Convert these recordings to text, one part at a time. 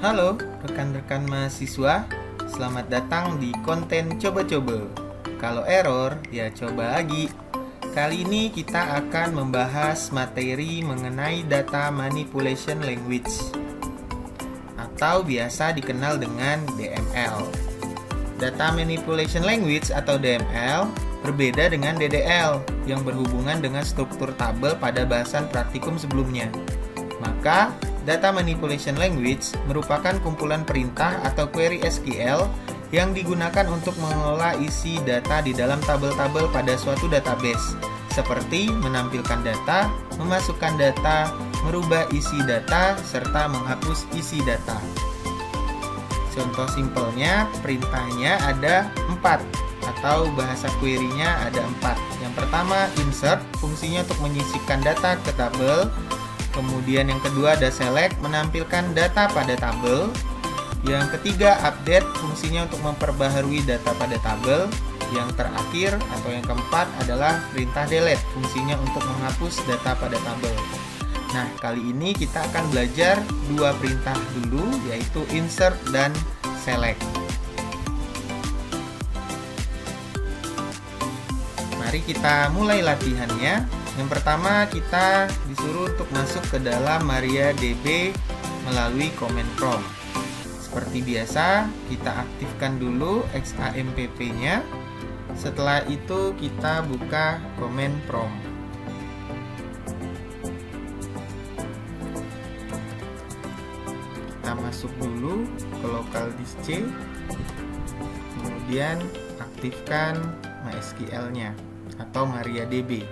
Halo rekan-rekan mahasiswa, selamat datang di konten coba-coba. Kalau error, ya coba lagi. Kali ini kita akan membahas materi mengenai Data Manipulation Language atau biasa dikenal dengan DML. Data Manipulation Language atau DML berbeda dengan DDL yang berhubungan dengan struktur tabel pada bahasan praktikum sebelumnya. Maka, Data Manipulation Language merupakan kumpulan perintah atau query SQL yang digunakan untuk mengelola isi data di dalam tabel-tabel pada suatu database, seperti menampilkan data, memasukkan data, merubah isi data, serta menghapus isi data. Contoh simpelnya, perintahnya ada 4, atau bahasa query-nya ada 4. Yang pertama, insert, fungsinya untuk menyisipkan data ke tabel. Kemudian yang kedua ada select, menampilkan data pada tabel. Yang ketiga update, fungsinya untuk memperbaharui data pada tabel. Yang terakhir atau yang keempat adalah perintah delete, fungsinya untuk menghapus data pada tabel. Nah, kali ini kita akan belajar dua perintah dulu, yaitu insert dan select. Mari kita mulai latihannya. Yang pertama, kita disuruh untuk masuk ke dalam MariaDB melalui command prompt. Seperti biasa, kita aktifkan dulu XAMPP-nya. Setelah itu, kita buka command prompt. Kita masuk dulu ke local disk C. Kemudian aktifkan MySQL-nya atau MariaDB.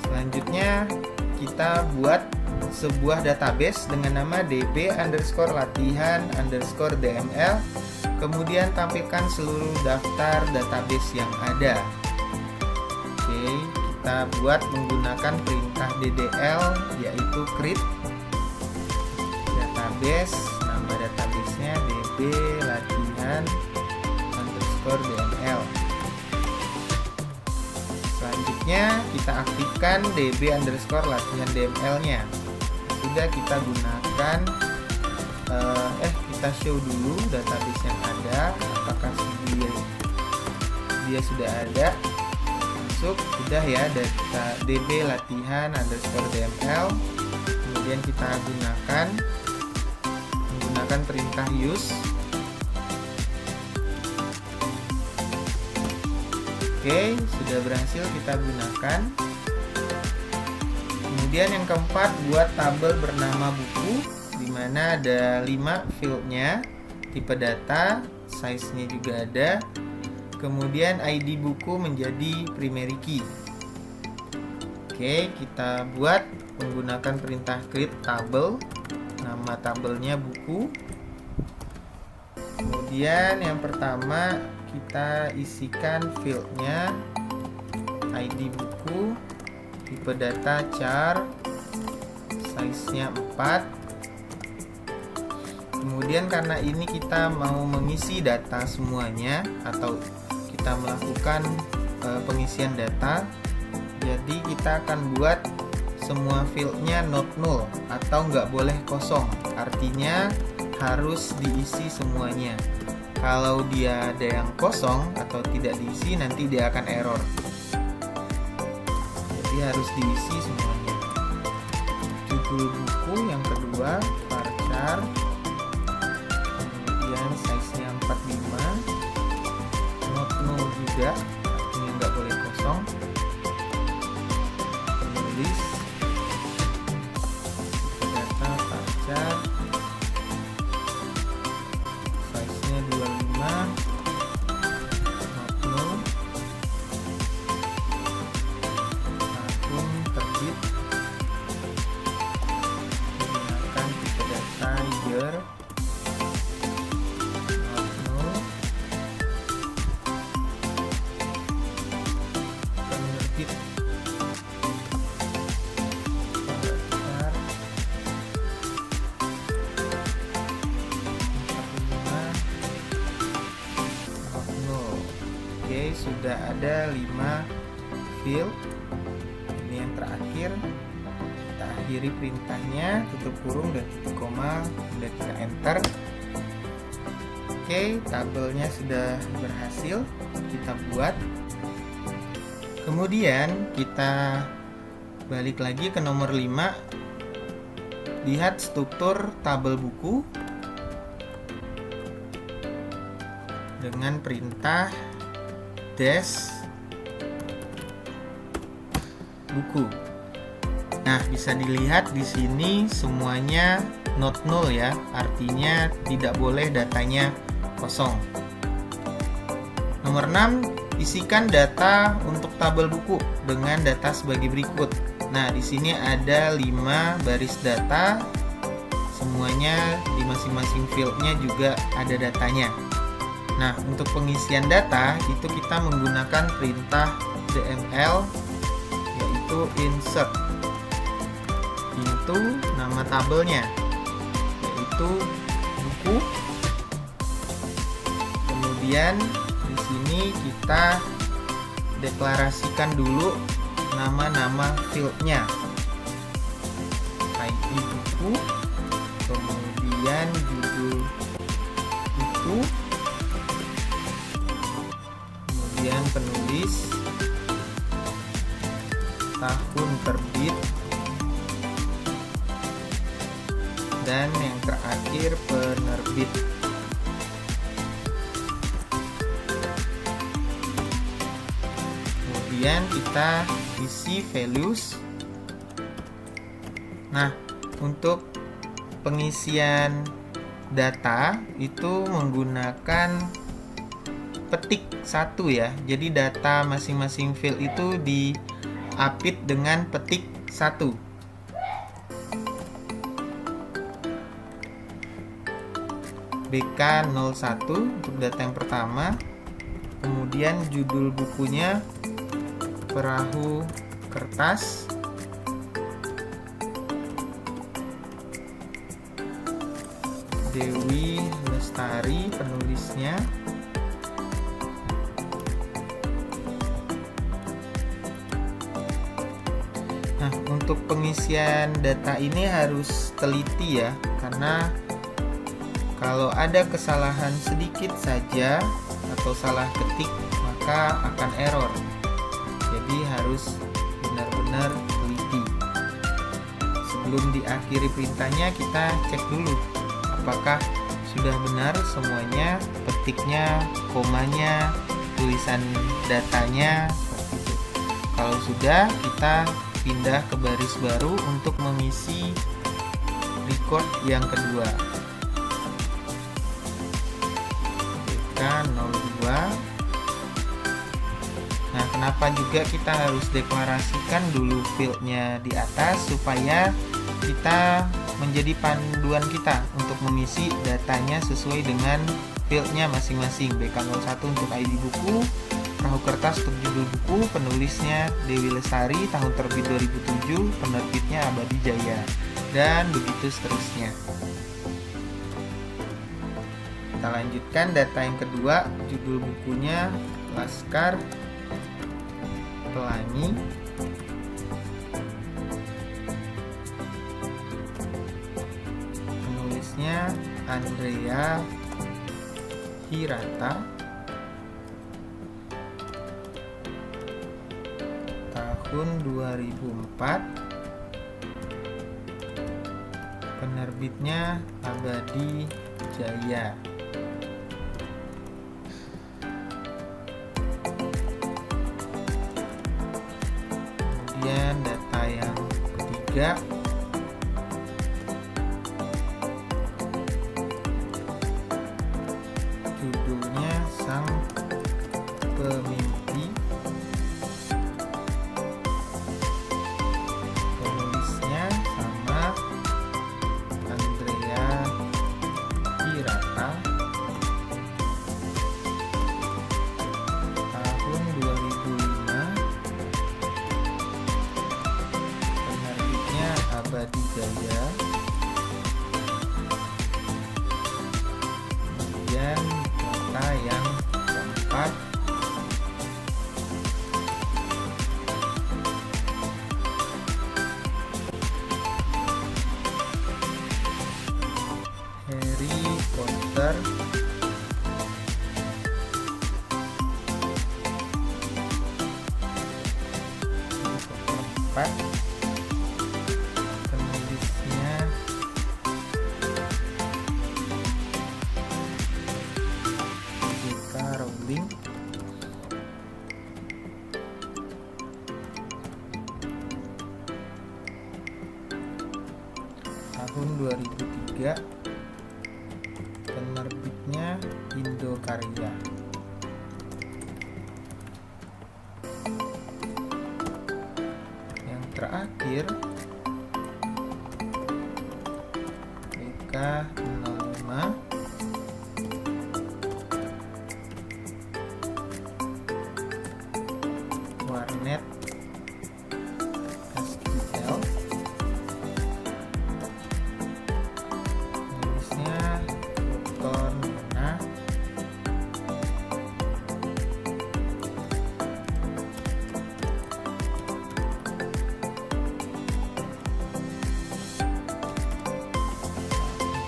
Selanjutnya kita buat sebuah database dengan nama db_latihan_dml. Kemudian tampilkan seluruh daftar database yang ada. Oke, kita buat menggunakan perintah ddl, yaitu create database. Nama databasenya db_latihan_dml. Selanjutnya kita aktifkan db_latihan_dml-nya. Sudah kita gunakan, kita show dulu database yang ada, apakah dia sudah ada. Masuk, sudah ya, data db_latihan_dml. Kemudian kita menggunakan perintah use. Oke, sudah berhasil kita gunakan. Kemudian yang keempat, buat tabel bernama buku, di mana ada 5 fieldnya, tipe data, size-nya juga ada. Kemudian ID buku menjadi primary key. Oke, kita buat menggunakan perintah create table, nama tabelnya buku. Kemudian yang pertama, kita isikan fieldnya, ID buku, tipe data char, size-nya 4. Kemudian karena ini kita mau mengisi data semuanya atau kita melakukan pengisian data, jadi kita akan buat semua fieldnya not null atau nggak boleh kosong, artinya harus diisi semuanya. Kalau dia ada yang kosong atau tidak diisi, nanti dia akan error. Jadi harus diisi semuanya. Judul buku yang kedua, varchar. Kemudian size-nya 45. Not null juga, artinya nggak boleh kosong. Tulis data varchar. Size-nya 25. Not null. Akun terbit. Menggunakan tipe data year. Not null. ada 5 field. Ini yang terakhir. Kita akhiri perintahnya, tutup kurung dan titik koma, kemudian kita enter. Oke, tabelnya sudah berhasil kita buat. Kemudian kita balik lagi ke nomor 5. Lihat struktur tabel buku dengan perintah dash buku. Nah, bisa dilihat di sini semuanya not null ya, artinya tidak boleh datanya kosong. Nomor 6, isikan data untuk tabel buku dengan data sebagai berikut. Nah, di sini ada 5 baris data. Semuanya di masing-masing fieldnya juga ada datanya. Nah, untuk pengisian data itu kita menggunakan perintah DML, yaitu insert into nama tabelnya, yaitu buku. Kemudian di sini kita deklarasikan dulu nama-nama fieldnya, ID buku, kemudian judul buku, kemudian penulis, tahun terbit, dan yang terakhir penerbit. Kemudian kita isi values. Nah, untuk pengisian data itu menggunakan petik 1 ya. Jadi data masing-masing field itu diapit dengan petik 1. BK01 untuk data yang pertama. Kemudian judul bukunya Perahu Kertas. Dewi Lestari penulisnya. Nah, untuk pengisian data ini harus teliti ya, karena kalau ada kesalahan sedikit saja atau salah ketik maka akan error. Jadi harus benar-benar teliti. Sebelum diakhiri perintahnya kita cek dulu apakah sudah benar semuanya, petiknya, komanya, tulisan datanya. Kalau sudah, kita pindah ke baris baru untuk mengisi record yang kedua. BK02. Nah, kenapa juga kita harus deklarasikan dulu fieldnya di atas supaya kita menjadi panduan kita untuk mengisi datanya sesuai dengan fieldnya masing-masing. BK01 untuk ID buku, Perahu Kertas untuk judul buku, penulisnya Dewi Lestari, tahun terbit 2007, penerbitnya Abadi Jaya, dan begitu seterusnya. Kita lanjutkan data yang kedua, judul bukunya Laskar Pelangi. Penulisnya Andrea Hirata. Tahun 2004. Penerbitnya Abadi Jaya. Kemudian data yang ketiga, judulnya Sang Pemimpi, penulisnya sama Andrea Hirata, tahun 2005, penerbitnya Browser. Penulisnya J.K. Rowling. Tahun 2003. Penerbitnya Indokarya. Yang terakhir WK05 Warnet SQL. Nulisnya Dr. Nona.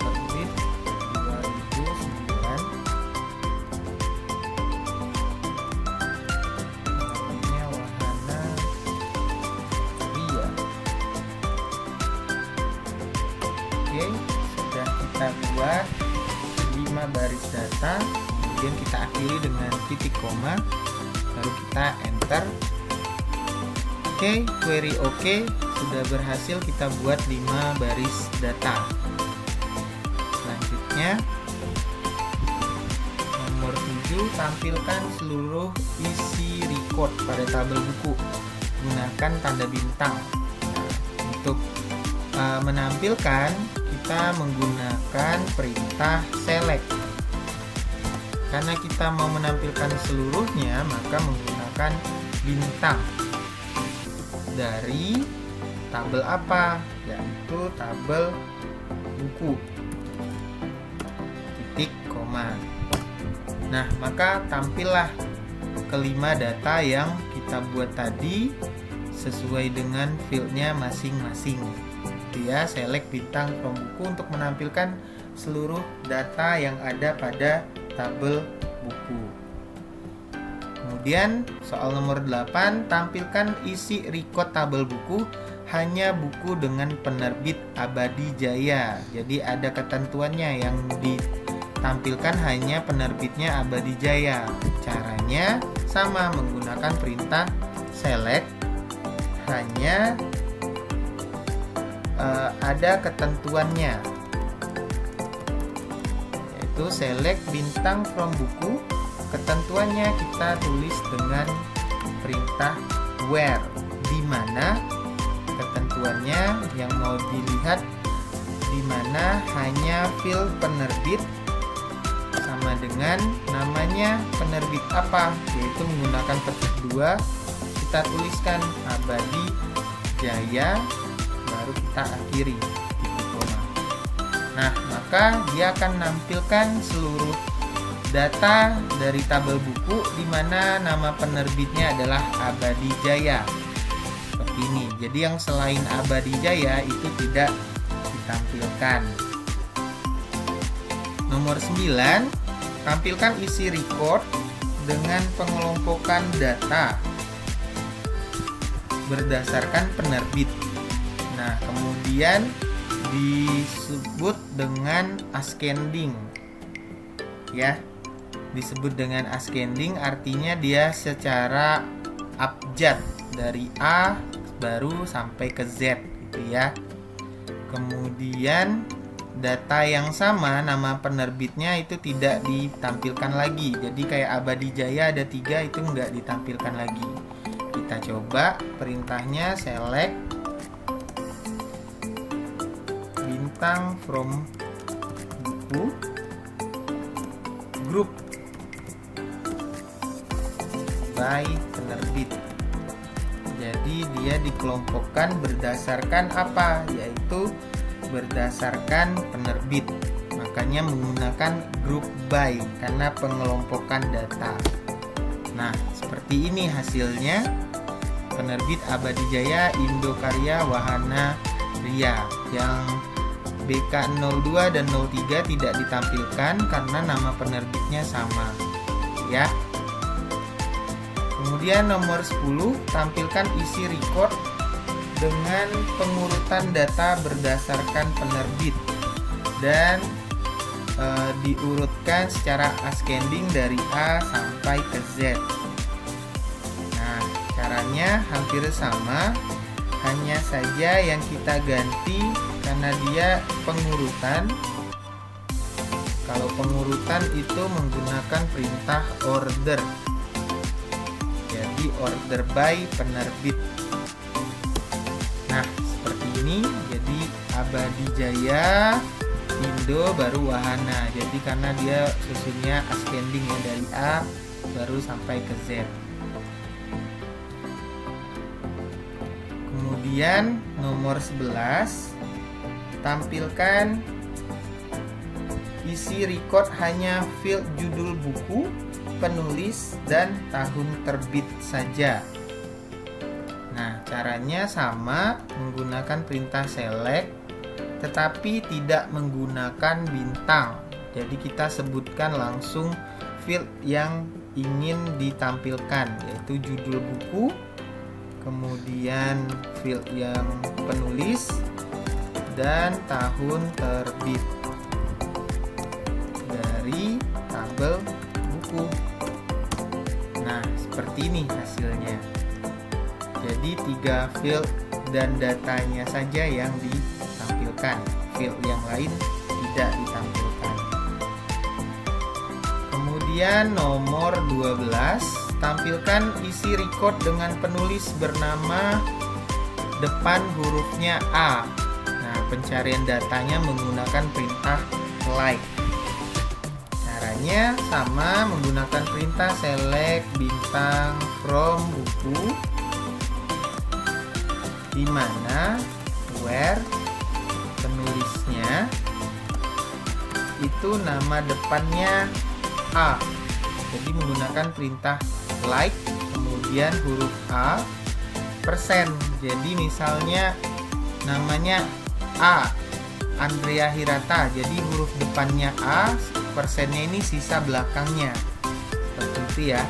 Terbit 2009. Namanya Wahana Ria. Oke, sudah kita buat 5 baris data, kemudian kita akhiri dengan titik koma, lalu kita enter. Oke, query oke, sudah berhasil kita buat 5 baris data. Selanjutnya nomor 7, tampilkan seluruh isi record pada tabel buku. Gunakan tanda bintang. Nah, untuk menampilkan, kita menggunakan perintah select. Karena kita mau menampilkan seluruhnya, maka menggunakan bintang. Dari tabel apa? Yaitu tabel buku. Titik koma. Nah, maka tampillah kelima data yang kita buat tadi sesuai dengan fieldnya masing-masing. Dia select bintang from buku untuk menampilkan seluruh data yang ada pada tabel buku. Kemudian soal nomor 8, tampilkan isi record tabel buku hanya buku dengan penerbit Abadi Jaya. Jadi ada ketentuannya, yang ditampilkan hanya penerbitnya Abadi Jaya. Caranya sama, menggunakan perintah select. Hanya ada ketentuannya, yaitu select bintang from buku. Ketentuannya kita tulis dengan perintah where, di mana ketentuannya yang mau dilihat, di mana hanya field penerbit sama dengan namanya penerbit apa, yaitu menggunakan petik 2, kita tuliskan Abadi Jaya, baru kita akhiri titik koma. Nah, maka dia akan menampilkan seluruh data dari tabel buku di mana nama penerbitnya adalah Abadi Jaya. Seperti ini. Jadi yang selain Abadi Jaya itu tidak ditampilkan. Nomor 9, tampilkan isi record dengan pengelompokan data berdasarkan penerbit. Nah, kemudian disebut dengan ascending. Ya, disebut dengan ascending artinya dia secara abjad dari A baru sampai ke Z gitu ya. Kemudian data yang sama, nama penerbitnya itu tidak ditampilkan lagi. Jadi kayak Abadi Jaya ada 3, itu nggak ditampilkan lagi. Kita coba perintahnya select bintang from buku group by penerbit. Jadi dia dikelompokkan berdasarkan apa? Yaitu berdasarkan penerbit. Makanya menggunakan group by karena pengelompokan data. Nah, seperti ini hasilnya. Penerbit Abadi Jaya, Indokarya, Wahana Ria. Yang BK02 dan 03 tidak ditampilkan karena nama penerbitnya sama, ya. Kemudian nomor 10, tampilkan isi record dengan pengurutan data berdasarkan penerbit dan diurutkan secara ascending dari A sampai ke Z. Nah, caranya hampir sama, hanya saja yang kita ganti karena dia pengurutan. Kalau pengurutan itu menggunakan perintah order. Jadi order by penerbit. Nah, seperti ini. Jadi Abadi Jaya, Indo, baru Wahana. Jadi karena dia susunnya ascending ya, dari A baru sampai ke Z. Kemudian nomor 11, tampilkan isi record hanya field judul buku, penulis, dan tahun terbit saja. Nah, caranya sama, menggunakan perintah select, tetapi tidak menggunakan bintang. Jadi kita sebutkan langsung field yang ingin ditampilkan, yaitu judul buku, kemudian field yang penulis, dan tahun terbit dari tabel buku. Nah, seperti ini hasilnya. Jadi 3 field dan datanya saja yang ditampilkan, field yang lain tidak ditampilkan. Kemudian nomor 12, tampilkan isi record dengan penulis bernama depan hurufnya A. Nah, pencarian datanya menggunakan perintah like. Caranya sama, menggunakan perintah select bintang from buku, di mana where penulisnya itu nama depannya A. Jadi menggunakan perintah like, kemudian huruf A, persen. Jadi misalnya namanya A, Andrea Hirata. Jadi huruf depannya A, persennya ini sisa belakangnya. Seperti itu ya.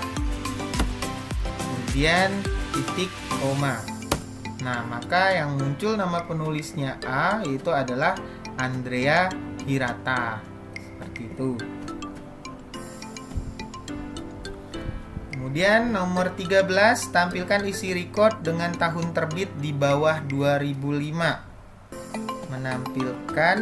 Kemudian titik koma. Nah, maka yang muncul nama penulisnya A itu adalah Andrea Hirata. Seperti itu. Kemudian nomor 13, tampilkan isi record dengan tahun terbit di bawah 2005. Menampilkan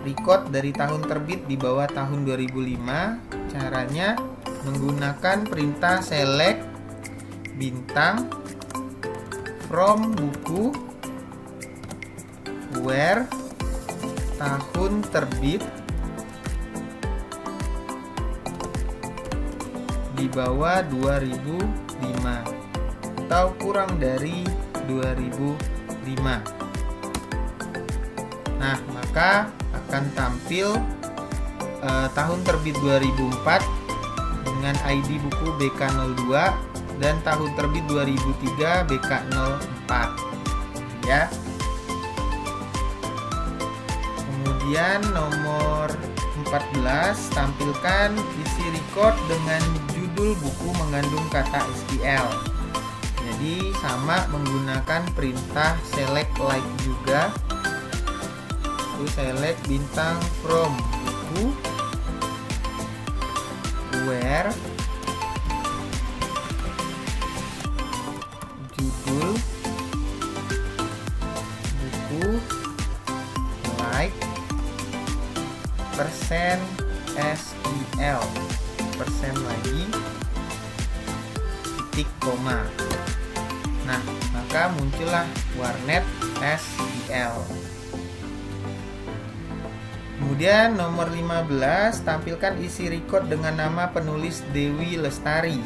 record dari tahun terbit di bawah tahun 2005. Caranya menggunakan perintah select bintang from buku, where tahun terbit di bawah 2005 atau kurang dari 2005. Nah, maka akan tampil tahun terbit 2004 dengan ID buku BK02 dan tahun terbit 2003 BK04 ya. Kemudian nomor 14, tampilkan isi record dengan judul buku mengandung kata SQL. Jadi sama, menggunakan perintah select like juga. Terus select bintang from buku, where judul buku, like, persen SQL, persen lagi, titik koma. Nah, maka muncullah warnet SQL. Kemudian nomor 15, tampilkan isi record dengan nama penulis Dewi Lestari.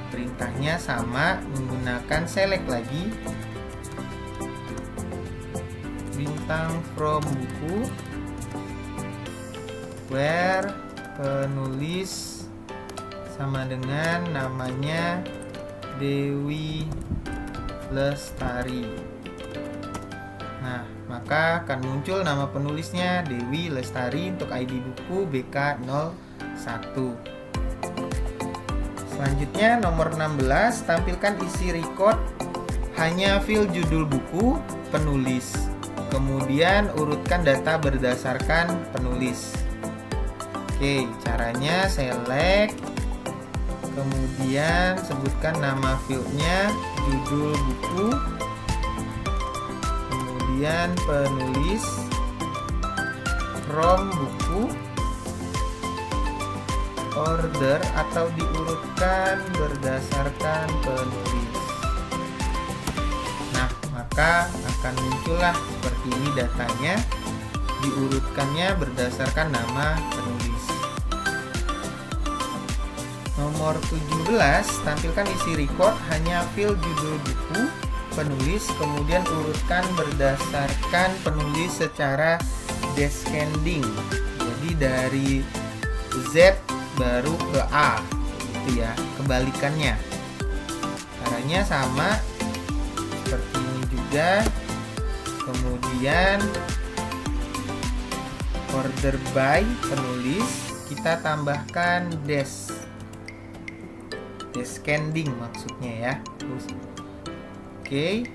Perintahnya sama, menggunakan select lagi, bintang from buku, where penulis sama dengan namanya Dewi Lestari. Nah, maka akan muncul nama penulisnya Dewi Lestari untuk ID buku BK01. Selanjutnya nomor 16, tampilkan isi record hanya fill judul buku, penulis. Kemudian urutkan data berdasarkan penulis. Oke, caranya select, kemudian sebutkan nama fieldnya, judul buku, kemudian penulis, from buku, order atau diurutkan berdasarkan penulis. Nah, maka akan muncullah seperti ini datanya, diurutkannya berdasarkan nama penulis. Nomor 17, tampilkan isi record hanya fill judul buku, penulis, kemudian urutkan berdasarkan penulis secara descending. Jadi dari Z baru ke A, gitu ya, kebalikannya. Caranya sama seperti ini juga. Kemudian order by penulis, kita tambahkan descending maksudnya ya. Oke.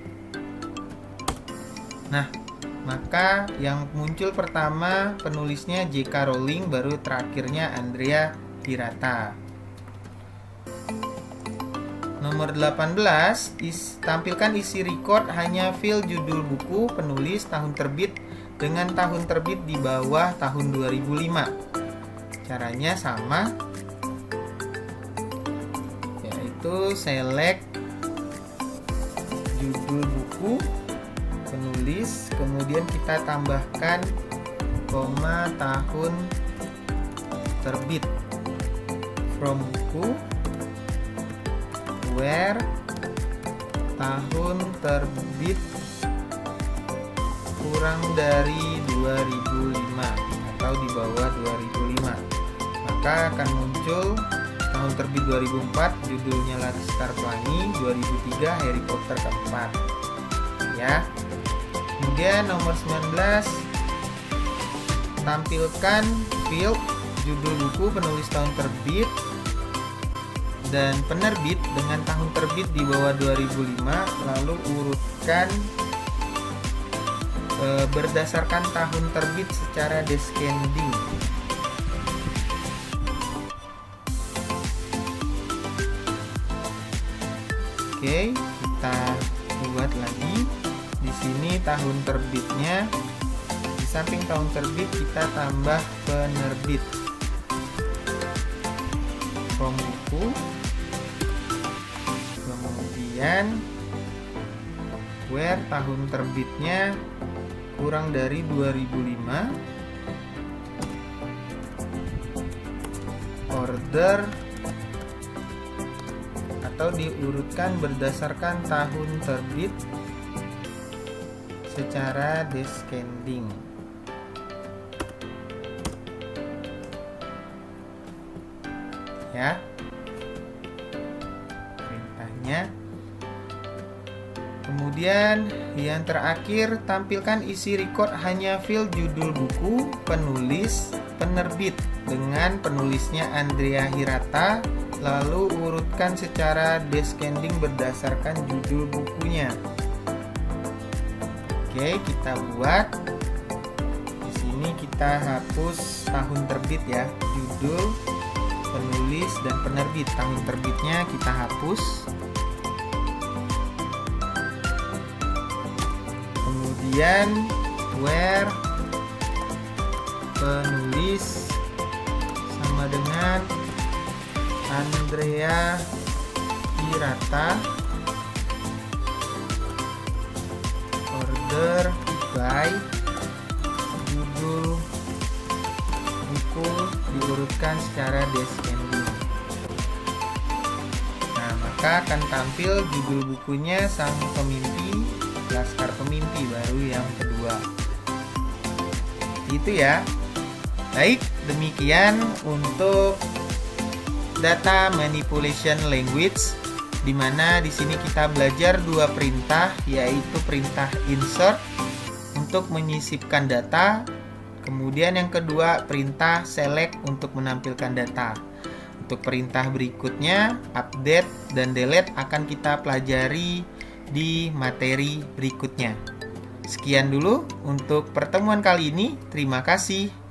Nah, maka yang muncul pertama penulisnya J.K. Rowling, baru terakhirnya Andrea Hirata. Nomor 18, tampilkan isi record hanya fill judul buku, penulis, tahun terbit dengan tahun terbit di bawah tahun 2005. Caranya sama, yaitu select judul buku, penulis, kemudian kita tambahkan koma tahun terbit, from buku, where tahun terbit kurang dari 2005 atau di bawah 2005, maka akan muncul tahun terbit 2004, judulnya Laskar Pelangi, 2003 Harry Potter keempat ya. Kemudian nomor 19, tampilkan field judul buku, penulis, tahun terbit dan penerbit dengan tahun terbit di bawah 2005, lalu urutkan berdasarkan tahun terbit secara descending. Oke, kita buat lagi. Di sini tahun terbitnya, di samping tahun terbit kita tambah penerbit, from buku, kemudian where tahun terbitnya kurang dari 2005, order atau diurutkan berdasarkan tahun terbit secara descending. Ya, perintahnya. Kemudian yang terakhir, tampilkan isi record hanya fill judul buku, penulis, penerbit dengan penulisnya Andrea Hirata, lalu urutkan secara descending berdasarkan judul bukunya. Oke, kita buat. Di sini kita hapus tahun terbit ya, judul, penulis dan penerbit. Tahun terbitnya kita hapus. Kemudian where penulis sama dengan Andrea Hirata, order by judul buku diurutkan secara descending. Nah, maka akan tampil judul bukunya Sang Pemimpi, Laskar Pemimpi, baru yang kedua. Itu ya. Baik, demikian untuk data manipulation language, di mana di sini kita belajar dua perintah, yaitu perintah insert untuk menyisipkan data. Kemudian yang kedua, perintah select untuk menampilkan data. Untuk perintah berikutnya, update dan delete akan kita pelajari di materi berikutnya. Sekian dulu untuk pertemuan kali ini. Terima kasih.